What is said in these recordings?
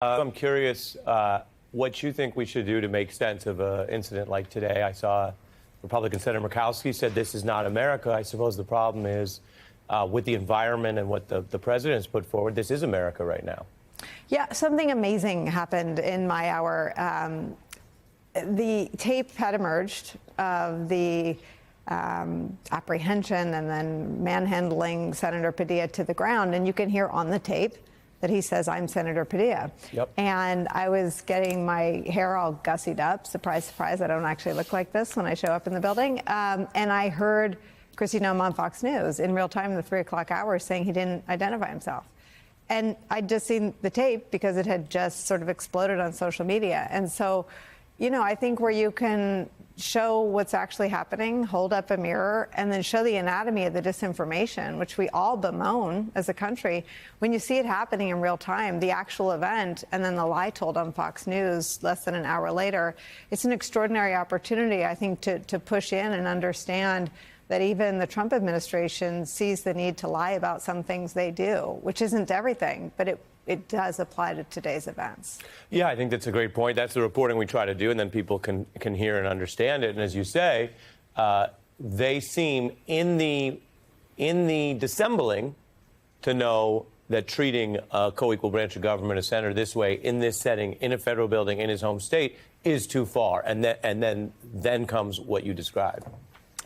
I'm curious what you think we should do to make sense of an incident like today. I saw Republican Senator Murkowski said this is not America. I suppose the problem is with the environment and what the president has put forward, this is America right now. Yeah, something amazing happened in my hour. The tape had emerged of the apprehension and then manhandling Senator Padilla to the ground. And you can hear on the tape that he says, "I'm Senator Padilla." Yep. And I was getting my hair all gussied up. Surprise, surprise, I don't actually look like this when I show up in the building. And I heard Kristi Noem on Fox News in real time in the 3 o'clock hour saying he didn't identify himself. And I'd just seen the tape because it had just sort of exploded on social media. And so, you know, I think where you can show what's actually happening, hold up a mirror, and then show the anatomy of the disinformation, which we all bemoan as a country. When you see it happening in real time, the actual event, and then the lie told on Fox News less than an hour later, it's an extraordinary opportunity, I think, to push in and understand that even the Trump administration sees the need to lie about some things they do, which isn't everything, but it does apply to today's events. Yeah, I think that's a great point. That's the reporting we try to do, and then people can hear and understand it. And as you say, they seem in the dissembling to know that treating a co-equal branch of government, a senator, this way in this setting, in a federal building, in his home state, is too far. And then comes what you described.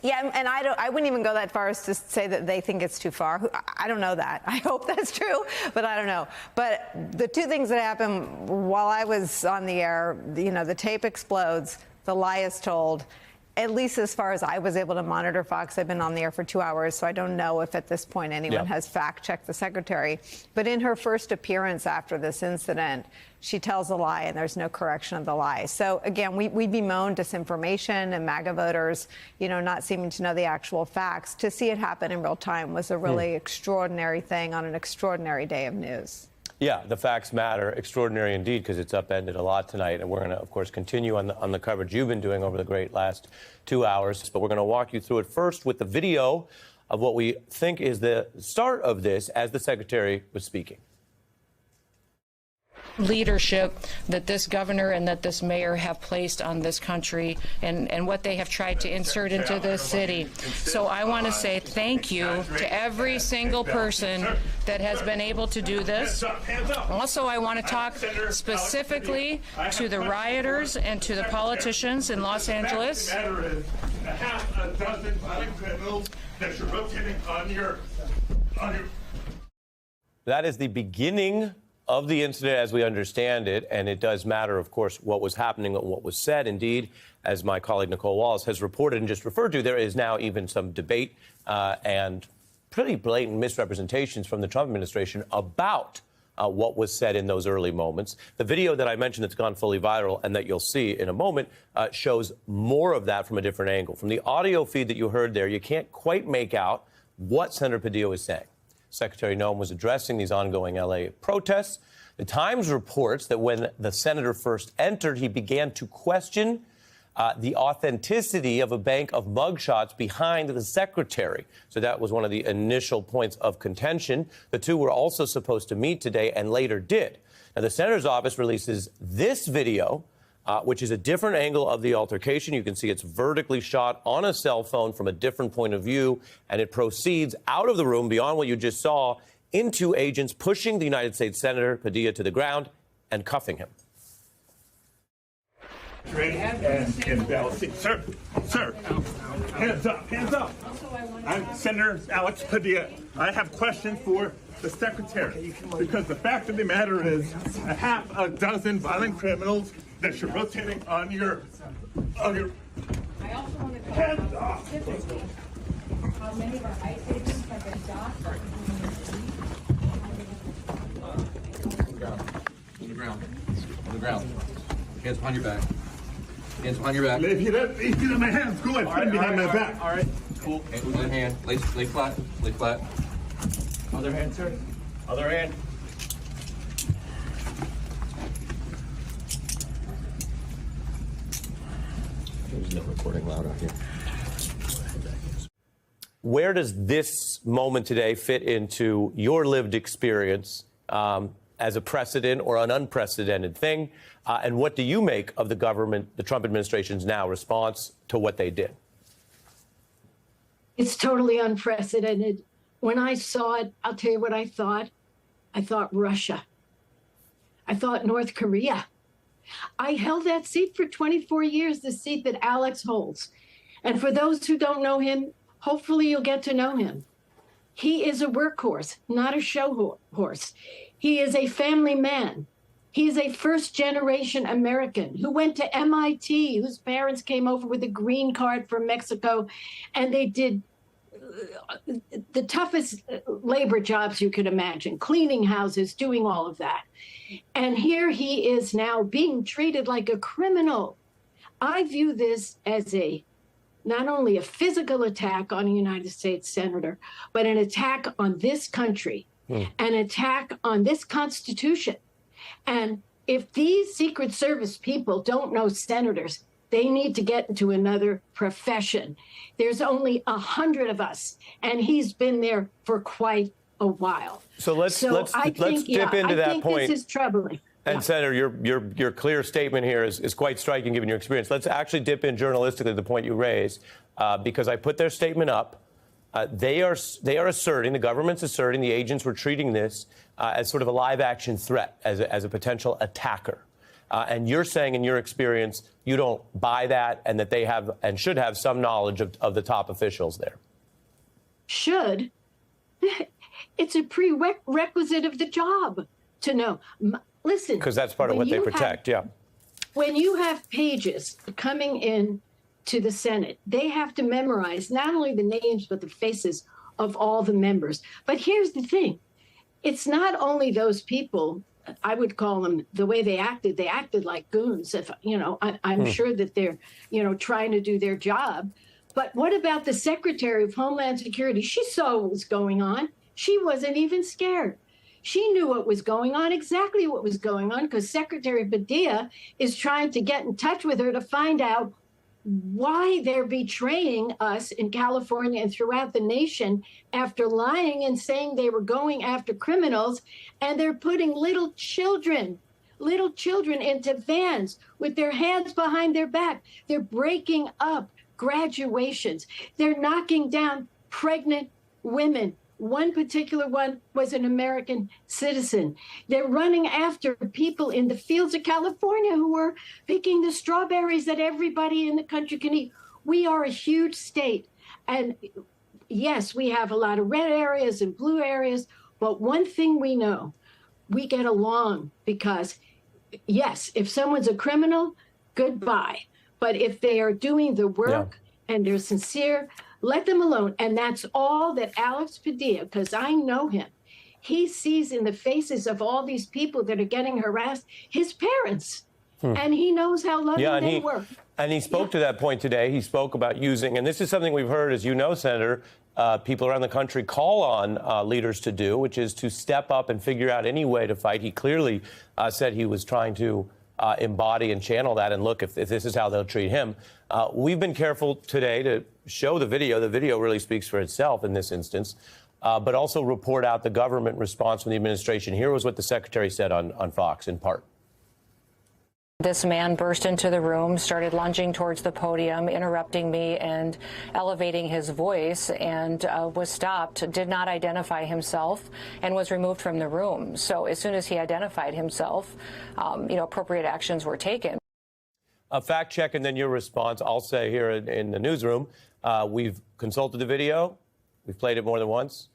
Yeah, and I wouldn't even go that far as to say that they think it's too far. I don't know that. I hope that's true, but I don't know. But the two things that happened while I was on the air, you know, the tape explodes, the lie is told. At least as far as I was able to monitor Fox, I've been on the air for 2 hours, so I don't know if at this point anyone has fact-checked the secretary. But in her first appearance after this incident, she tells a lie, and there's no correction of the lie. So, again, we bemoan disinformation and MAGA voters, you know, not seeming to know the actual facts. To see it happen in real time was a really extraordinary thing on an extraordinary day of news. Yeah, the facts matter. Extraordinary indeed, because it's upended a lot tonight. And we're going to, of course, continue on the coverage you've been doing over the great last 2 hours. But we're going to walk you through it first with the video of what we think is the start of this as the secretary was speaking. Leadership that this governor and that this mayor have placed on this country and what they have tried to insert into this city. So I want to say thank you to every single person that has been able to do this. Also, I want to talk specifically to the rioters and to the politicians in Los Angeles. That is the beginning of the incident as we understand it, and it does matter, of course, what was happening and what was said. Indeed, as my colleague Nicole Wallace has reported and just referred to, there is now even some debate and pretty blatant misrepresentations from the Trump administration about what was said in those early moments. The video that I mentioned that's gone fully viral and that you'll see in a moment shows more of that from a different angle. From the audio feed that you heard there, you can't quite make out what Senator Padilla was saying. Secretary Noem was addressing these ongoing L.A. protests. The Times reports that when the senator first entered, he began to question the authenticity of a bank of mugshots behind the secretary. So that was one of the initial points of contention. The two were also supposed to meet today and later did. Now, the senator's office releases this video, which is a different angle of the altercation. You can see it's vertically shot on a cell phone from a different point of view, and it proceeds out of the room beyond what you just saw into agents pushing the United States Senator Padilla to the ground and cuffing him. Sir, hands up, hands up. I'm Senator Alex Padilla. I have questions for the secretary, because the fact of the matter is a half a dozen violent criminals that you're rotating on your I also want to hands off. How many of our ICE agents have been shot? On the ground. Hands behind your back. Hands behind your back. If you let my hands go, I put behind my back. All right. Cool. Other hand. Lay flat. Lay flat. Other hand, sir. Other hand. There's no recording loud on here. Where does this moment today fit into your lived experience as a precedent or an unprecedented thing? And what do you make of the government, the Trump administration's now response to what they did? It's totally unprecedented. When I saw it, I'll tell you what I thought. I thought Russia. I thought North Korea. I held that seat for 24 years, the seat that Alex holds. And for those who don't know him, hopefully you'll get to know him. He is a workhorse, not a show horse. He is a family man. He is a first-generation American who went to MIT, whose parents came over with a green card from Mexico, and they did the toughest labor jobs you could imagine, cleaning houses, doing all of that. And here he is now being treated like a criminal. I view this as not only a physical attack on a United States senator, but an attack on this country, an attack on this Constitution. And if these Secret Service people don't know senators, they need to get into another profession. There's only 100 of us, and he's been there for quite a while. So let's dip into that point. This is troubling. And Senator, your clear statement here is quite striking given your experience. Let's actually dip in journalistically to the point you raised, because I put their statement up. They are asserting, the government's asserting, the agents were treating this as sort of a live action threat, as a potential attacker. And you're saying in your experience, you don't buy that, and that they have and should have some knowledge of the top officials there. Should? It's a prerequisite of the job to know. Listen. Because that's part of what they protect, yeah. When you have pages coming in to the Senate, they have to memorize not only the names, but the faces of all the members. But here's the thing. It's not only those people. I would call them, the way they acted like goons. If I'm sure that they're, trying to do their job. But what about the Secretary of Homeland Security? She saw what was going on. She wasn't even scared. She knew what was going on, exactly what was going on, because Secretary Padilla is trying to get in touch with her to find out why they're betraying us in California and throughout the nation after lying and saying they were going after criminals, and they're putting little children into vans with their hands behind their back. They're breaking up graduations. They're knocking down pregnant women. One particular one was an American citizen. They're running after people in the fields of California who are picking the strawberries that everybody in the country can eat. We are a huge state. And yes, we have a lot of red areas and blue areas. But one thing we know, we get along because, yes, if someone's a criminal, goodbye. But if they are doing the work and they're sincere, let them alone. And that's all that Alex Padilla, because I know him, he sees in the faces of all these people that are getting harassed, his parents. And he knows how loving they were. And he spoke to that point today. He spoke about using, and this is something we've heard, as you know, Senator, people around the country call on leaders to do, which is to step up and figure out any way to fight. He clearly said he was trying to embody and channel that, and look, if this is how they'll treat him. We've been careful today to show the video. The video really speaks for itself in this instance, but also report out the government response from the administration. Here was what the secretary said on Fox in part. This man burst into the room, started lunging towards the podium, interrupting me and elevating his voice, and was stopped, did not identify himself, and was removed from the room. So as soon as he identified himself, appropriate actions were taken. A fact check and then your response. I'll say here in the newsroom, we've consulted the video. We've played it more than once.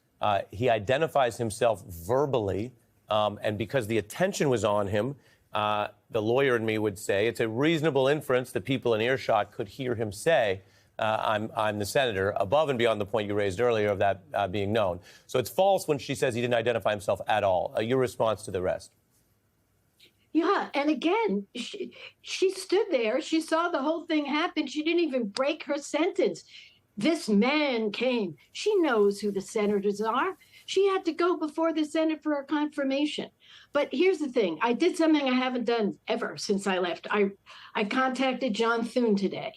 He identifies himself verbally, and because the attention was on him, the lawyer in me would say it's a reasonable inference that people in earshot could hear him say, I'm the senator, above and beyond the point you raised earlier of that being known. So it's false when she says he didn't identify himself at all. Your response to the rest? Yeah, and again, she stood there. She saw the whole thing happen. She didn't even break her sentence. This man came. She knows who the senators are. She had to go before the Senate for a confirmation. But here's the thing. I did something I haven't done ever since I left. I contacted John Thune today,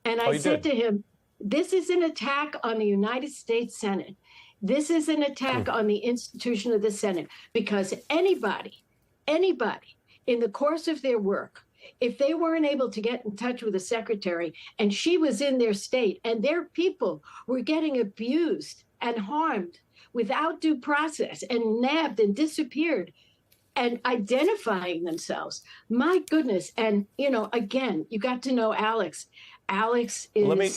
and I said to him, this is an attack on the United States Senate. This is an attack on the institution of the Senate, because anybody anybody in the course of their work, if they weren't able to get in touch with the secretary and she was in their state and their people were getting abused and harmed without due process and nabbed and disappeared and identifying themselves, my goodness. And, you know, again, you got to know Alex. Alex is Let me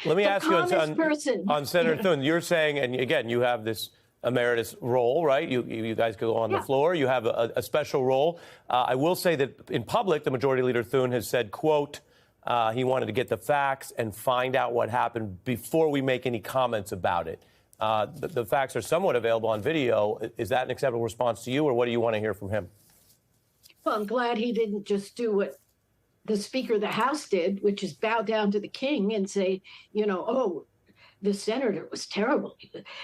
the ask you calmest person. on Senator Thune. You're saying, and again, you have this emeritus role, right? You guys go on the floor. You have a special role. I will say that in public, the Majority Leader Thune has said, quote, he wanted to get the facts and find out what happened before we make any comments about it. The facts are somewhat available on video. Is that an acceptable response to you, or what do you want to hear from him? Well, I'm glad he didn't just do what the Speaker of the House did, which is bow down to the king and say, you know, oh, the senator was terrible.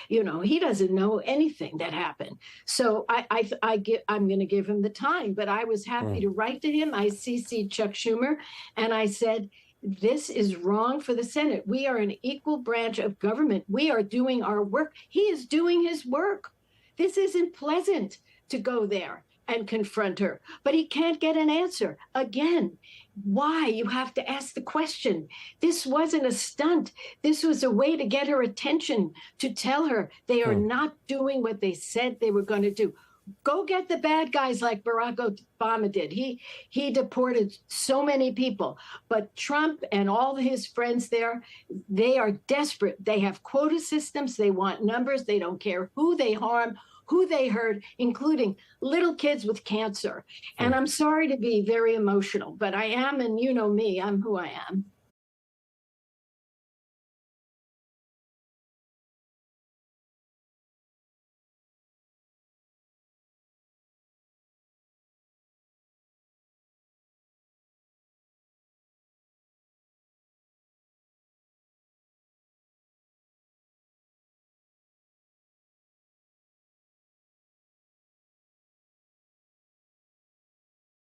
You know, he doesn't know anything that happened. So I'm going to give him the time. But I was happy to write to him. I CC'd Chuck Schumer, and I said, this is wrong for the Senate. We are an equal branch of government. We are doing our work. He is doing his work. This isn't pleasant to go there and confront her, but he can't get an answer. Again, why? You have to ask the question. This wasn't a stunt. This was a way to get her attention, to tell her they are not doing what they said they were going to do. Go get the bad guys like Barack Obama did. He deported so many people. But Trump and all his friends there, they are desperate. They have quota systems. They want numbers. They don't care who they harm, who they hurt, including little kids with cancer. And I'm sorry to be very emotional, but I am, and you know me, I'm who I am.